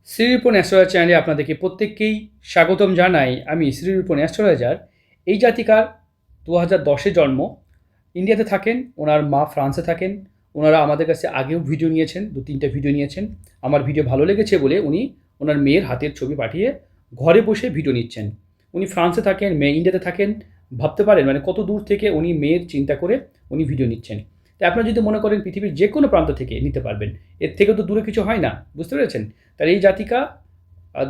Shrirupan astrologer চ্যানেলে আপনাদেরকে প্রত্যেককেই স্বাগতম জানাই। আমি শ্রীরূপন অ্যাস্ট্রোলজার। এই জাতিকার 2010-এ জন্ম, ইন্ডিয়াতে থাকেন, ওনার মা ফ্রান্সে থাকেন। ওনারা আমাদের কাছে আগেও ভিডিও নিয়েছেন, 2-3টা ভিডিও নিয়েছেন। আমার ভিডিও ভালো লেগেছে বলে উনি ওনার মেয়ের হাতের ছবি পাঠিয়ে ঘরে বসে ভিডিও নিচ্ছেন। উনি ফ্রান্সে থাকেন, মেয়ে ইন্ডিয়াতে থাকেন। ভাবতে পারেন মানে কত দূর থেকে উনি মেয়ের চিন্তা করে উনি ভিডিও নিচ্ছেন। তাই আপনারা যদি মনে করেন পৃথিবীর যে কোনো প্রান্ত থেকে নিতে পারবেন, এর থেকেও তো দূরে কিছু হয় না, বুঝতে পেরেছেন? তার এই জাতিকা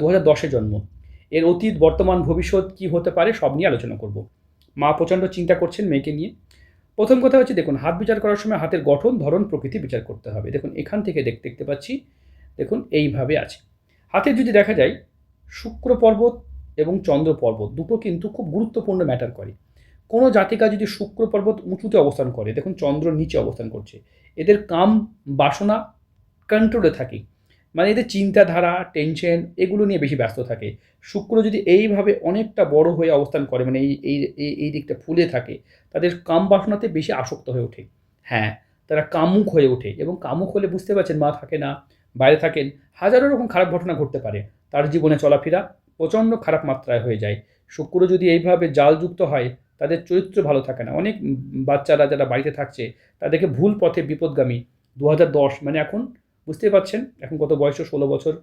2010-এ জন্ম। এর অতীত, বর্তমান, ভবিষ্যৎ কী হতে পারে সব নিয়ে আলোচনা করব। মা প্রচণ্ড চিন্তা করছেন মেয়েকে নিয়ে। প্রথম কথা হচ্ছে, দেখুন, হাত বিচার করার সময় হাতের গঠন, ধরন, প্রকৃতি বিচার করতে হবে। দেখুন এখান থেকে দেখতে পাচ্ছি, দেখুন এইভাবে আছে। হাতে যদি দেখা যায় শুক্র পর্বত এবং চন্দ্র পর্বত দুটো কিন্তু খুব গুরুত্বপূর্ণ ম্যাটার করে। কোনো জাতিকা যদি শুক্র পর্বত উঁচুতে অবস্থান করে, দেখুন চন্দ্র নিচে অবস্থান করছে, এদের কাম বাসনা কন্ট্রোলে থাকে। মানে এদের চিন্তাধারা, টেনশন এগুলো নিয়ে বেশি ব্যস্ত থাকে। শুক্র যদি এইভাবে অনেকটা বড় হয়ে অবস্থান করে, মানে এই দিকটা ফুলে থাকে, তাদের কাম বাসনাতে বেশি আসক্ত হয়ে ওঠে। হ্যাঁ, তারা কামুক হয়ে ওঠে, এবং কামুক হলে বুঝতে পারছেন, মা থাকে না, বাইরে থাকেন, হাজারো রকম খারাপ ঘটনা ঘটতে পারে। তার জীবনে চলাফেরা প্রচণ্ড খারাপ মাত্রায় হয়ে যায়। শুক্র যদি এইভাবে জালযুক্ত হয়, তাদের চরিত্র ভালো থাকে না। অনেক বাচ্চারা যারা বাড়িতে থাকছে তাদেরকে ভুল পথে বিপদগামী। 2010 মানে এখন বুঝতেই পারছেন এখন কত বয়স, 16 বছর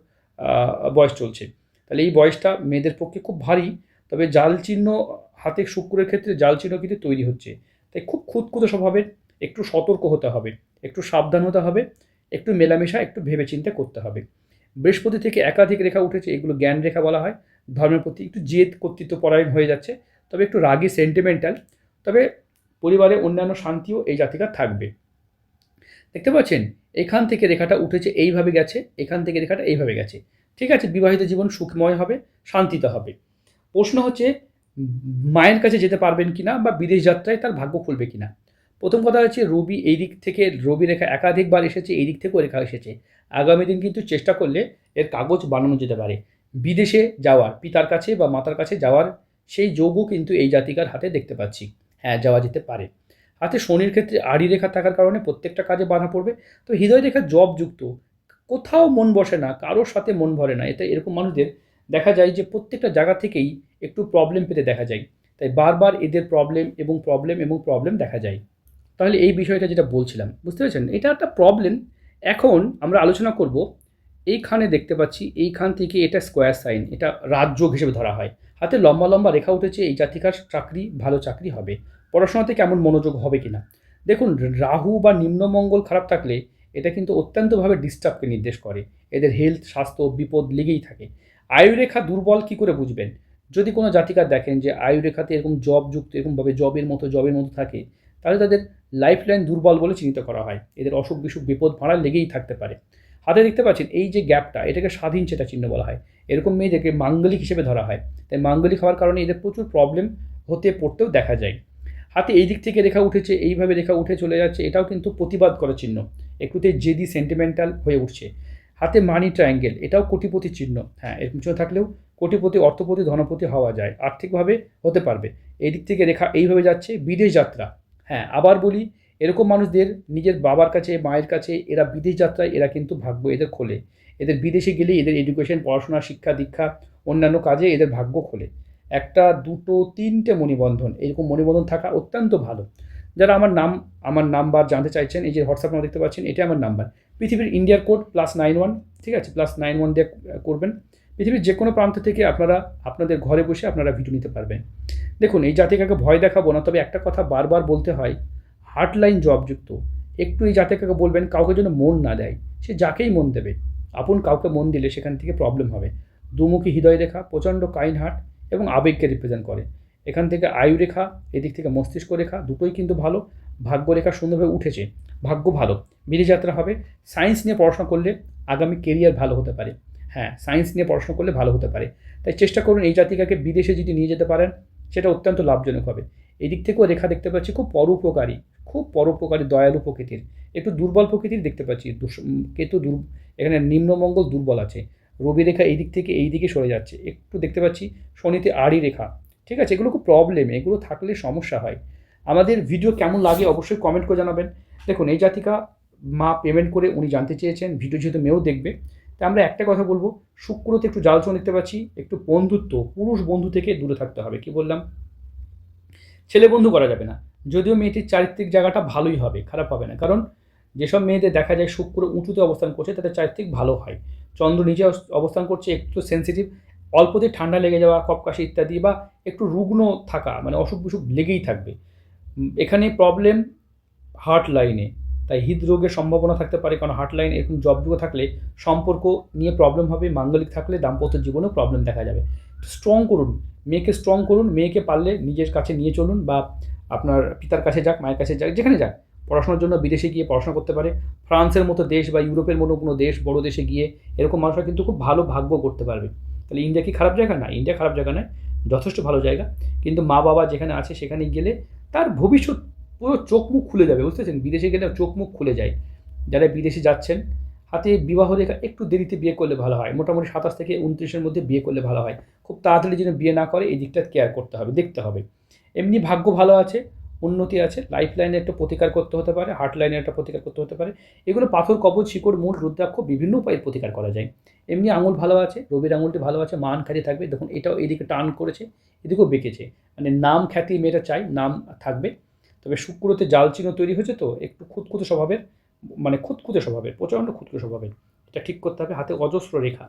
বয়স চলছে। তাহলে এই বয়সটা মেয়েদের পক্ষে খুব ভারী। তবে জাল চিহ্ন হাতে শুক্রের ক্ষেত্রে জাল চিহ্ন কিন্তু তৈরি হচ্ছে। তাই খুব খুঁতখুঁতে স্বভাবের, একটু সতর্ক হতে হবে, একটু সাবধান হতে হবে, একটু মেলামেশা একটু ভেবেচিন্তে করতে হবে। বৃহস্পতি থেকে একাধিক রেখা উঠেছে, এগুলো জ্ঞান রেখা বলা হয়। ধর্মের প্রতি একটু জেদ, কর্তৃত্বপরায়ণ হয়ে যাচ্ছে, তবে একটু রাগী, সেন্টিমেন্টাল। তবে পরিবারে অন্যান্য শান্তিও এই জাতিকার থাকবে। দেখতে পাচ্ছেন এখান থেকে রেখাটা উঠেছে, এইভাবে গেছে, এখান থেকে রেখাটা এইভাবে গেছে। ঠিক আছে, বিবাহিত জীবন সুখময় হবে, শান্তিতে হবে। প্রশ্ন হচ্ছে মায়ের কাছে যেতে পারবেন কিনা, বা বিদেশ যাত্রায় তার ভাগ্য খুলবে কিনা। প্রথম কথা হচ্ছে রবি এই দিক থেকে, রবি রেখা একাধিকবার এসেছে, এই দিক থেকেও রেখা এসেছে। আগামী দিন কিন্তু চেষ্টা করলে এর কাগজ বানানো যেতে পারে। বিদেশে যাওয়ার, পিতার কাছে বা মাতার কাছে যাওয়ার সেই যোগও কিন্তু এই জাতিকার হাতে দেখতে পাচ্ছি। হ্যাঁ, যাওয়া যেতে পারে। হাতে শনির ক্ষেত্রে আড়ি রেখা থাকার কারণে প্রত্যেকটা কাজে বাধা পড়বে। তো হৃদয় রেখা জবযুক্ত, কোথাও মন বসে না, কারোর সাথে মন ভরে না। এতে এরকম মানুষদের দেখা যায় যে প্রত্যেকটা জায়গা থেকেই একটু প্রবলেম পেতে দেখা যায়। তাই বারবার এদের প্রবলেম এবং প্রবলেম এবং প্রবলেম দেখা যায়। তাহলে এই বিষয়টা যেটা বলছিলাম, বুঝতে পেরেছেন? এটা একটা প্রবলেম। এখন আমরা আলোচনা করব, এইখানে দেখতে পাচ্ছি, এইখান থেকে এটা স্কোয়ার সাইন, এটা রাজযোগ হিসেবে ধরা হয়। হাতে লম্বা লম্বা রেখা উঠেছে, এই জাতিকার চাকরি, ভালো চাকরি হবে। পড়াশোনাতে কেমন মনোযোগ হবে কিনা। দেখুন, রাহু বা নিম্নমঙ্গল খারাপ থাকলে এটা কিন্তু অত্যন্তভাবে ডিস্টার্বকে নির্দেশ করে। এদের হেলথ, স্বাস্থ্য, বিপদ লেগেই থাকে। আয়ুরেখা দুর্বল কী করে বুঝবেন? যদি কোনো জাতিকার দেখেন যে আয়ুরেখাতে এরকম জবযুক্ত, এরকমভাবে জবের মতো থাকে, তাহলে তাদের লাইফ লাইন দুর্বল বলে চিহ্নিত করা হয়। এদের অসুখ বিসুখ, বিপদ ভাড়া লেগেই থাকতে পারে। হাতে দেখতে পাচ্ছেন এই যে গ্যাপটা, এটাকে স্বাধীন চেতা চিহ্ন বলা হয়। এরকম মেয়েদেরকে মাঙ্গলিক হিসেবে ধরা হয়। তাই মাঙ্গলিক হওয়ার কারণে এদের প্রচুর প্রবলেম হতে পড়তেও দেখা যায়। হাতে এই দিক থেকে রেখা উঠেছে, এইভাবে রেখা উঠে চলে যাচ্ছে, এটাও কিন্তু প্রতিবাদ করার চিহ্ন। একটুতে জেদি, সেন্টিমেন্টাল হয়ে উঠছে। হাতে মানি ট্রায়াঙ্গেল, এটাও কোটিপতি চিহ্ন। হ্যাঁ, এরকম চিহ্ন থাকলেও কোটিপতি, অর্থপতি, ধনপতি হওয়া যায়, আর্থিকভাবে হতে পারবে। এই দিক থেকে রেখা এইভাবে যাচ্ছে, বিদেশ যাত্রা। হ্যাঁ, আবার বলি, এরকম মানুষদের নিজের বাবার কাছে, মায়ের কাছে, এরা বিদেশ যাত্রায় এরা কিন্তু ভাগ্য এদের খোলে। এদের বিদেশে গেলেই এদের এডুকেশন, পড়াশোনা, শিক্ষা দীক্ষা, অন্যান্য কাজে এদের ভাগ্য খোলে। একটা, দুটো, তিনটে মণিবন্ধন, এরকম মণিবন্ধন থাকা অত্যন্ত ভালো। যারা আমার নাম্বার জানতে চাইছেন, এই যে হোয়াটসঅ্যাপ নাম্বার দেখতে পাচ্ছেন, এটা আমার নাম্বার। পৃথিবীর ইন্ডিয়ার কোড +91, ঠিক আছে, +91 দিয়ে করবেন। পৃথিবীর যে কোনো প্রান্ত থেকে আপনারা আপনাদের ঘরে বসে আপনারা ভিডিও নিতে পারবেন। দেখুন, এই জাতিকাকে ভয় দেখাবো না, তবে একটা কথা বারবার বলতে হয়, হার্ট লাইন জবযুক্ত। একটু এই জাতিকাকে বলবেন কাউকে যেন মন না দেয়। সে যাকেই মন দেবে, আপন কাউকে মন দিলে সেখান থেকে প্রবলেম হবে। দুমুখী হৃদয় রেখা, প্রচণ্ড কাইন্ড হার্ট এবং আবেগকে রিপ্রেজেন্ট করে। এখান থেকে আয়ু রেখা, এদিক থেকে মস্তিষ্ক রেখা, দুটোই কিন্তু ভালো। ভাগ্য রেখা সুন্দরভাবে উঠেছে, ভাগ্য ভালো। বিদেশ যাত্রা হবে। সায়েন্স নিয়ে পড়াশোনা করলে আগামী কেরিয়ার ভালো হতে পারে। হ্যাঁ, সায়েন্স নিয়ে পড়াশোনা করলে ভালো হতে পারে। তাই চেষ্টা করুন এই জাতিকাকে বিদেশে যদি নিয়ে যেতে পারেন, সেটা অত্যন্ত লাভজনক হবে। এদিক থেকেও রেখা দেখতে পাচ্ছি খুব পরোপকারী, খুব পরোপকারী, দয়ালু প্রকৃতির। একটু দুর্বল প্রকৃতির দেখতে পাচ্ছি। কেতু এখানে নিম্নমঙ্গল দুর্বল আছে। রবি রেখা এই দিক থেকে এই দিকে সরে যাচ্ছে, একটু দেখতে পাচ্ছি। শনিতে আড়ি রেখা, ঠিক আছে, এগুলো খুব প্রবলেম, এগুলো থাকলে সমস্যা হয়। আমাদের ভিডিও কেমন লাগে অবশ্যই কমেন্ট করে জানাবেন। দেখুন, এই জাতিকা মা পেমেন্ট করে উনি জানতে চেয়েছেন, ভিডিও যেহেতু মেয়েও দেখবে, তাই আমরা একটা কথা বলবো, শুক্রতে একটু জালচন দেখতে পাচ্ছি, একটু বন্ধুত্ব, পুরুষ বন্ধু থেকে দূরে থাকতে হবে। কি বললাম? ছেলে বন্ধু করা যাবে না। যদিও মেয়েটির চারিত্রিক জায়গাটা ভালোই হবে, খারাপ হবে না। কারণ যেসব মেয়েদের দেখা যায় শুক্র উঁচুতে অবস্থান করছে তাদের চারিত্রিক ভালো হয়। চন্দ্র নিচে অবস্থান করছে, একটু সেন্সিটিভ, অল্পতে ঠান্ডা লেগে যাওয়া, কপকাশি ইত্যাদি, বা একটু রুগ্ন থাকা, মানে অসুখ বিসুখ লেগেই থাকবে। এখানে প্রবলেম হার্ট লাইনে, তাই হৃদরোগের সম্ভাবনা থাকতে পারে। কারণ হার্ট লাইন এরকম জবযুগ থাকলে সম্পর্ক নিয়ে প্রবলেম হবে, মাঙ্গলিক থাকলে দাম্পত্য জীবনেও প্রবলেম দেখা যাবে। স্ট্রং করুন, মেয়েকে স্ট্রং করুন, মেয়েকে পারলে নিজের কাছে নিয়ে চলুন, বা আপনার পিতার কাছে যাক, মায়ের কাছে যাক, যেখানে যাক, পড়াশোনার জন্য বিদেশে গিয়ে পড়াশোনা করতে পারে। ফ্রান্সের মতো দেশ বা ইউরোপের মতো কোনো দেশ, বড় দেশে গিয়ে এরকম মানুষরা কিন্তু খুব ভালো ভাগ্য করতে পারবে। তাহলে ইন্ডিয়া কি খারাপ জায়গা? না, ইন্ডিয়া খারাপ জায়গা নয়, যথেষ্ট ভালো জায়গা। কিন্তু মা বাবা যেখানে আছে সেখানে গেলে তার ভবিষ্যৎ পুরো চোখ মুখ খুলে যাবে, বুঝতে পারছেন? বিদেশে গেলে চোখ মুখ খুলে যায়। যারা বিদেশে যাচ্ছেন, হাতে বিবাহ রেখা একটু দেরিতে বিয়ে করলে ভালো হয়। মোটামুটি 27 থেকে 29-এর মধ্যে বিয়ে করলে ভালো হয়। খুব তাড়াতাড়ি যেন বিয়ে না করে, এই দিকটা কেয়ার করতে হবে, দেখতে হবে। এমনি ভাগ্য ভালো আছে, উন্নতি আছে, লাইফ লাইনে একটা প্রতিকার করতে হতে পারে, হার্ট লাইনে একটা প্রতিকার করতে হতে পারে। এগুলো পাথর, কবচ, শিকড়, মূল, রুদ্রাক্ষ বিভিন্ন উপায়ে প্রতিকার করা যায়। এমনি আঙুল ভালো আছে, রবির আঙুলটি ভালো আছে, মান খ্যাতি থাকবে। দেখুন এটাও এদিকে টান করেছে, এদিকেও বেঁকেছে, মানে নাম খ্যাতি মেয়েটা চাই, নাম থাকবে। তবে শুক্রতে জাল চিহ্ন তৈরি হয়েছে, তো একটু খুঁতখুঁতে স্বভাবের, মানে খুঁতখুঁতে স্বভাবের, প্রচণ্ড খুঁতখুঁতে স্বভাবের। এটা ঠিক করতে হবে। হাতে অজস্র রেখা,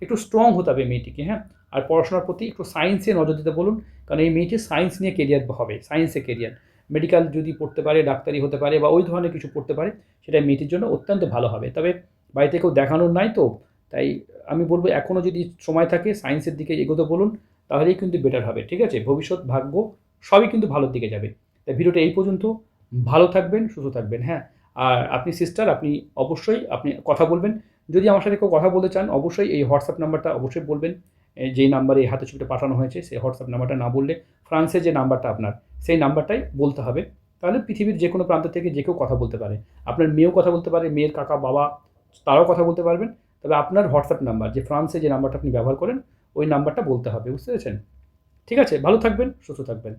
একটু স্ট্রং হতে হবে মেয়েটিকে, হ্যাঁ। আর পড়াশোনার প্রতি একটু সায়েন্সে নজর দিতে বলুন, কারণ এই মেয়েটি সায়েন্স নিয়ে কেরিয়ার হবে, সায়েন্সে কেরিয়ার। মেডিকেল যদি পড়তে পারে, ডাক্তারি হতে পারে, বা ওই ধরনের কিছু পড়তে পারে, সেটা মেয়েটির জন্য অত্যন্ত ভালো হবে। তবে বাড়িতে কেউ দেখানোর নাই তো, তাই আমি বলবো এখনও যদি সময় থাকে সায়েন্সের দিকে এগোতে বলুন, তাহলেই কিন্তু বেটার হবে, ঠিক আছে? ভবিষ্যৎ ভাগ্য সবই কিন্তু ভালোর দিকে যাবে। তাই ভিডিওটা এই পর্যন্ত। ভালো থাকবেন, সুস্থ থাকবেন, হ্যাঁ। আর আপনি সিস্টার, আপনি অবশ্যই আপনি কথা বলবেন। যদি আমার সাথে কেউ কথা বলতে চান, অবশ্যই এই হোয়াটসঅ্যাপ নাম্বারটা অবশ্যই বলবেন। যেই নাম্বারে এই হাতে ছবিটা পাঠানো হয়েছে, সেই হোয়াটসঅ্যাপ নাম্বারটা না বললে, ফ্রান্সের যে নাম্বারটা আপনার, সেই নাম্বারটাই বলতে হবে। তাহলে পৃথিবীর যে কোনো প্রান্ত থেকে যে কেউ কথা বলতে পারে। আপনার মেয়েও কথা বলতে পারে, মেয়ের কাকা, বাবা, তারাও কথা বলতে পারবেন। তবে আপনার হোয়াটসঅ্যাপ নাম্বার, যে ফ্রান্সে যে নাম্বারটা আপনি ব্যবহার করেন, ওই নাম্বারটা বলতে হবে, বুঝতে পেরেছেন? ঠিক আছে, ভালো থাকবেন, সুস্থ থাকবেন।